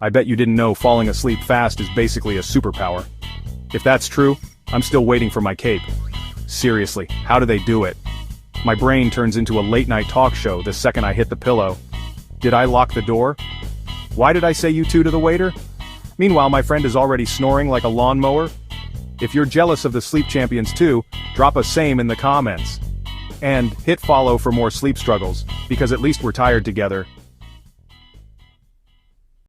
I bet you didn't know falling asleep fast is basically a superpower. If that's true, I'm still waiting for my cape. Seriously, how do they do it? My brain turns into a late-night talk show the second I hit the pillow. Did I lock the door? Why did I say you two to the waiter? Meanwhile, my friend is already snoring like a lawnmower. If you're jealous of the sleep champions too, drop a same in the comments. And hit follow for more sleep struggles, because at least we're tired together.